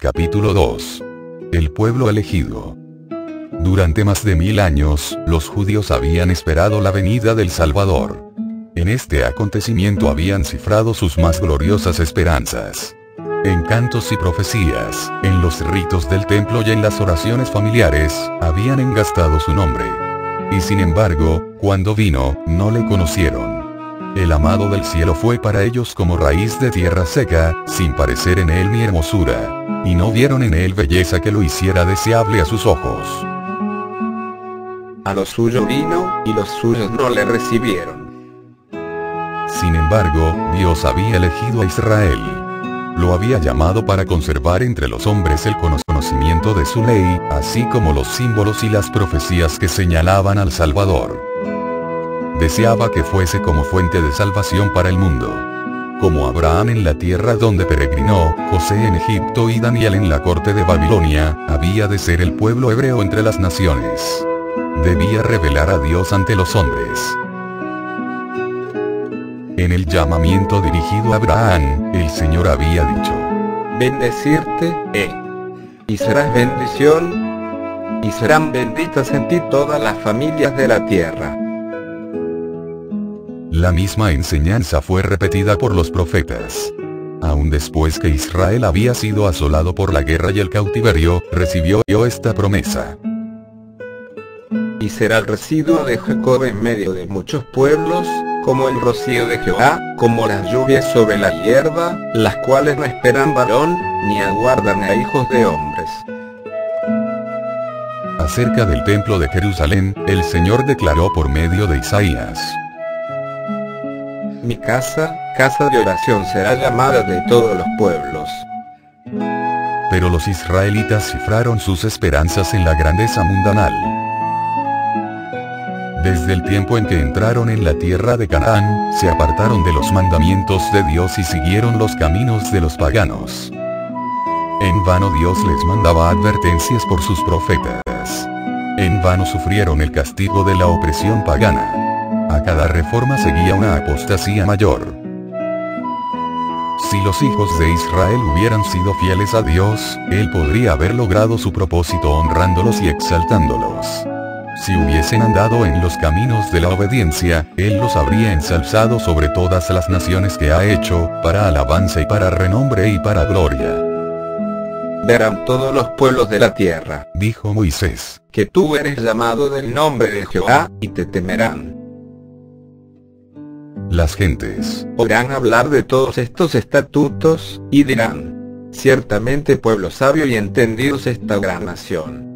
Capítulo 2. El pueblo elegido. Durante más de 1000 años, los judíos habían esperado la venida del Salvador. En este acontecimiento habían cifrado sus más gloriosas esperanzas. En cantos y profecías, en los ritos del templo y en las oraciones familiares, habían engastado su nombre. Y sin embargo, cuando vino, no le conocieron. El amado del cielo fue para ellos como raíz de tierra seca, sin parecer en él ni hermosura. Y no vieron en él belleza que lo hiciera deseable a sus ojos. A lo suyo vino, y los suyos no le recibieron. Sin embargo, Dios había elegido a Israel. Lo había llamado para conservar entre los hombres el conocimiento de su ley, así como los símbolos y las profecías que señalaban al Salvador. Deseaba que fuese como fuente de salvación para el mundo. Como Abraham en la tierra donde peregrinó, José en Egipto y Daniel en la corte de Babilonia, había de ser el pueblo hebreo entre las naciones. Debía revelar a Dios ante los hombres. En el llamamiento dirigido a Abraham, el Señor había dicho: Bendecirte, y serás bendición, y serán benditas en ti todas las familias de la tierra. La misma enseñanza fue repetida por los profetas. Aun después que Israel había sido asolado por la guerra y el cautiverio, recibió esta promesa. Y será el residuo de Jacob en medio de muchos pueblos, como el rocío de Jehová, como las lluvias sobre la hierba, las cuales no esperan varón, ni aguardan a hijos de hombres. Acerca del templo de Jerusalén, el Señor declaró por medio de Isaías: Mi casa, casa de oración será llamada de todos los pueblos. Pero los israelitas cifraron sus esperanzas en la grandeza mundanal. Desde el tiempo en que entraron en la tierra de Canaán, se apartaron de los mandamientos de Dios y siguieron los caminos de los paganos. En vano Dios les mandaba advertencias por sus profetas. En vano sufrieron el castigo de la opresión pagana. A cada reforma seguía una apostasía mayor. Si los hijos de Israel hubieran sido fieles a Dios, Él podría haber logrado su propósito honrándolos y exaltándolos. Si hubiesen andado en los caminos de la obediencia, Él los habría ensalzado sobre todas las naciones que ha hecho, para alabanza y para renombre y para gloria. Verán todos los pueblos de la tierra, dijo Moisés, que tú eres llamado del nombre de Jehová, y te temerán. Las gentes oirán hablar de todos estos estatutos, y dirán: ciertamente pueblo sabio y entendido es esta gran nación.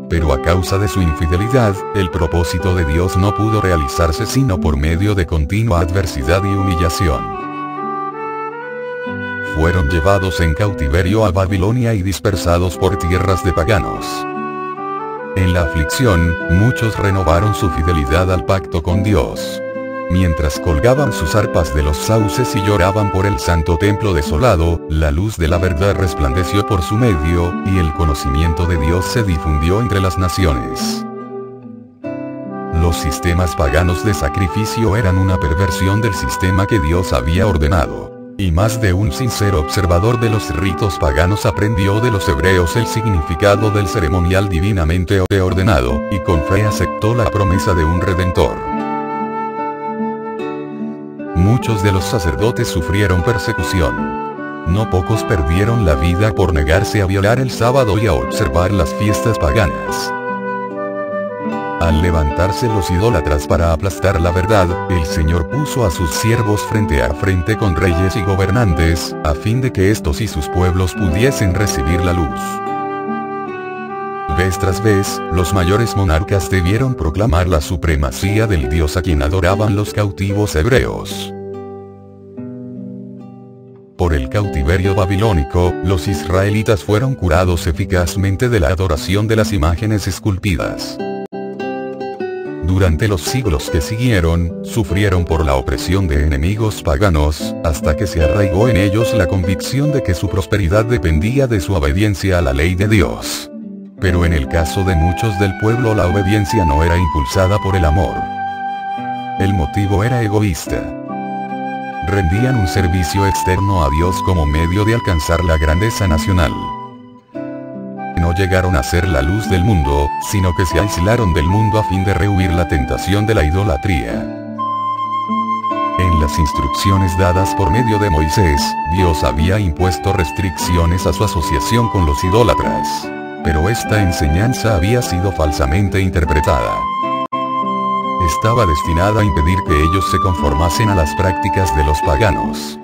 Pero a causa de su infidelidad, el propósito de Dios no pudo realizarse sino por medio de continua adversidad y humillación. Fueron llevados en cautiverio a Babilonia y dispersados por tierras de paganos. En la aflicción, muchos renovaron su fidelidad al pacto con Dios. Mientras colgaban sus arpas de los sauces y lloraban por el santo templo desolado, la luz de la verdad resplandeció por su medio, y el conocimiento de Dios se difundió entre las naciones. Los sistemas paganos de sacrificio eran una perversión del sistema que Dios había ordenado. Y más de un sincero observador de los ritos paganos aprendió de los hebreos el significado del ceremonial divinamente ordenado, y con fe aceptó la promesa de un Redentor. Muchos de los sacerdotes sufrieron persecución. No pocos perdieron la vida por negarse a violar el sábado y a observar las fiestas paganas. Al levantarse los idólatras para aplastar la verdad, el Señor puso a sus siervos frente a frente con reyes y gobernantes, a fin de que estos y sus pueblos pudiesen recibir la luz. Vez tras vez, los mayores monarcas debieron proclamar la supremacía del Dios a quien adoraban los cautivos hebreos. Por el cautiverio babilónico, los israelitas fueron curados eficazmente de la adoración de las imágenes esculpidas. Durante los siglos que siguieron, sufrieron por la opresión de enemigos paganos, hasta que se arraigó en ellos la convicción de que su prosperidad dependía de su obediencia a la ley de Dios. Pero en el caso de muchos del pueblo la obediencia no era impulsada por el amor. El motivo era egoísta. rendían un servicio externo a Dios como medio de alcanzar la grandeza nacional. No llegaron a ser la luz del mundo, sino que se aislaron del mundo a fin de rehuir la tentación de la idolatría. En las instrucciones dadas por medio de Moisés, Dios había impuesto restricciones a su asociación con los idólatras. Pero esta enseñanza había sido falsamente interpretada. Estaba destinada a impedir que ellos se conformasen a las prácticas de los paganos.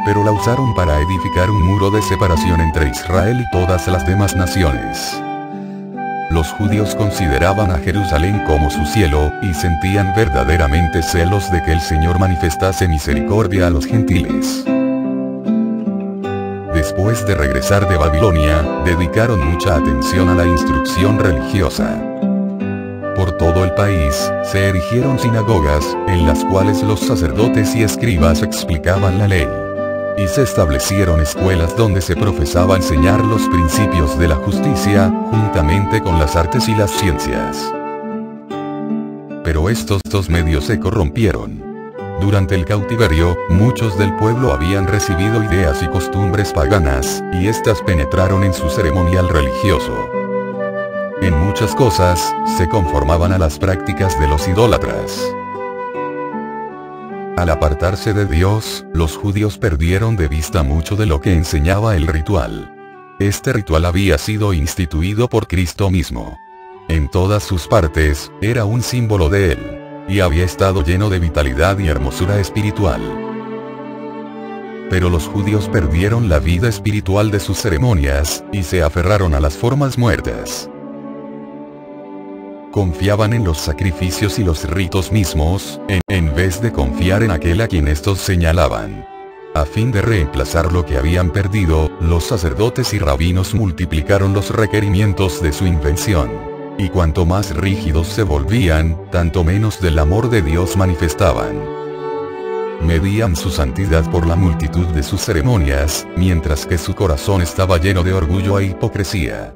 Pero la usaron para edificar un muro de separación entre Israel y todas las demás naciones. Los judíos consideraban a Jerusalén como su cielo, y sentían verdaderamente celos de que el Señor manifestase misericordia a los gentiles. Después de regresar de Babilonia, dedicaron mucha atención a la instrucción religiosa. Por todo el país, se erigieron sinagogas, en las cuales los sacerdotes y escribas explicaban la ley. Y se establecieron escuelas donde se profesaba enseñar los principios de la justicia, juntamente con las artes y las ciencias. Pero estos dos medios se corrompieron. Durante el cautiverio, muchos del pueblo habían recibido ideas y costumbres paganas, y éstas penetraron en su ceremonial religioso. En muchas cosas, se conformaban a las prácticas de los idólatras. Al apartarse de Dios, los judíos perdieron de vista mucho de lo que enseñaba el ritual. Este ritual había sido instituido por Cristo mismo. En todas sus partes, era un símbolo de Él. Y había estado lleno de vitalidad y hermosura espiritual. Pero los judíos perdieron la vida espiritual de sus ceremonias, y se aferraron a las formas muertas. Confiaban en los sacrificios y los ritos mismos, en vez de confiar en aquel a quien estos señalaban. A fin de reemplazar lo que habían perdido, los sacerdotes y rabinos multiplicaron los requerimientos de su invención. Y cuanto más rígidos se volvían, tanto menos del amor de Dios manifestaban. Medían su santidad por la multitud de sus ceremonias, mientras que su corazón estaba lleno de orgullo e hipocresía.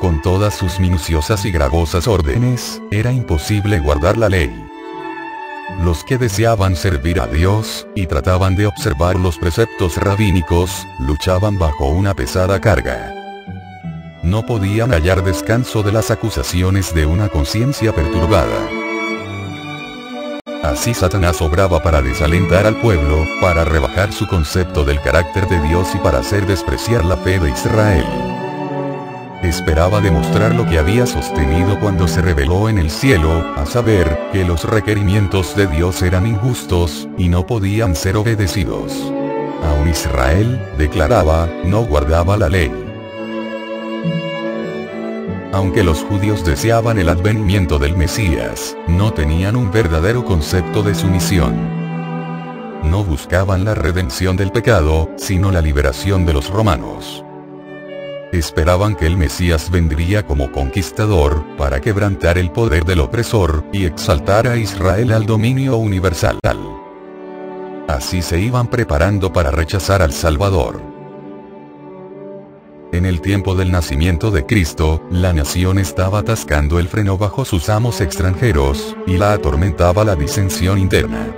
Con todas sus minuciosas y gravosas órdenes, era imposible guardar la ley. Los que deseaban servir a Dios, y trataban de observar los preceptos rabínicos, luchaban bajo una pesada carga. No podían hallar descanso de las acusaciones de una conciencia perturbada. Así Satanás obraba para desalentar al pueblo, para rebajar su concepto del carácter de Dios y para hacer despreciar la fe de Israel. Esperaba demostrar lo que había sostenido cuando se reveló en el cielo, a saber, que los requerimientos de Dios eran injustos, y no podían ser obedecidos. Aún Israel, declaraba, no guardaba la ley. Aunque los judíos deseaban el advenimiento del Mesías, no tenían un verdadero concepto de su misión. No buscaban la redención del pecado, sino la liberación de los romanos. Esperaban que el Mesías vendría como conquistador, para quebrantar el poder del opresor, y exaltar a Israel al dominio universal. Así se iban preparando para rechazar al Salvador. En el tiempo del nacimiento de Cristo, la nación estaba atascando el freno bajo sus amos extranjeros, y la atormentaba la disensión interna.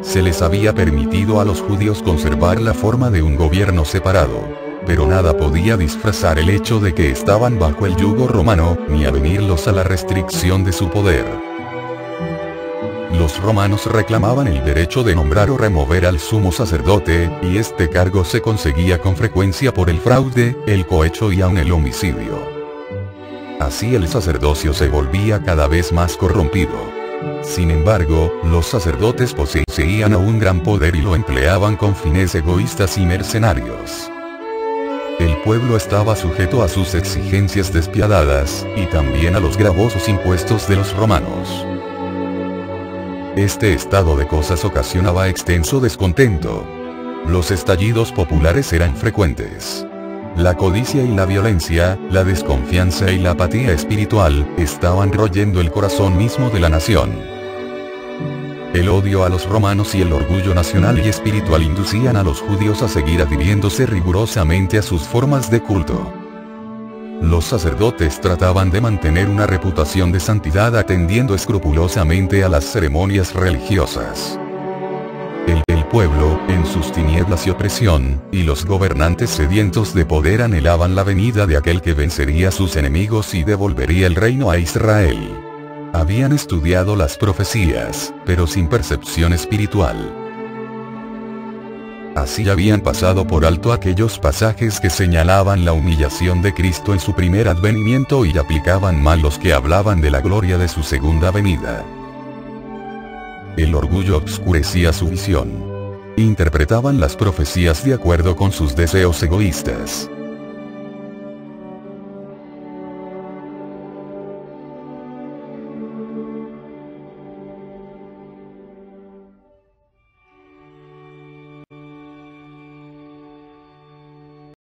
Se les había permitido a los judíos conservar la forma de un gobierno separado. Pero nada podía disfrazar el hecho de que estaban bajo el yugo romano, ni avenirlos a la restricción de su poder. Los romanos reclamaban el derecho de nombrar o remover al sumo sacerdote, y este cargo se conseguía con frecuencia por el fraude, el cohecho y aun el homicidio. Así el sacerdocio se volvía cada vez más corrompido. Sin embargo, los sacerdotes poseían aún gran poder y lo empleaban con fines egoístas y mercenarios. El pueblo estaba sujeto a sus exigencias despiadadas, y también a los gravosos impuestos de los romanos. Este estado de cosas ocasionaba extenso descontento. Los estallidos populares eran frecuentes. La codicia y la violencia, la desconfianza y la apatía espiritual, estaban royendo el corazón mismo de la nación. El odio a los romanos y el orgullo nacional y espiritual inducían a los judíos a seguir adhiriéndose rigurosamente a sus formas de culto. Los sacerdotes trataban de mantener una reputación de santidad atendiendo escrupulosamente a las ceremonias religiosas. El pueblo, en sus tinieblas y opresión, y los gobernantes sedientos de poder anhelaban la venida de aquel que vencería a sus enemigos y devolvería el reino a Israel. Habían estudiado las profecías, pero sin percepción espiritual. Así habían pasado por alto aquellos pasajes que señalaban la humillación de Cristo en su primer advenimiento y aplicaban mal los que hablaban de la gloria de su segunda venida. El orgullo obscurecía su visión. Interpretaban las profecías de acuerdo con sus deseos egoístas.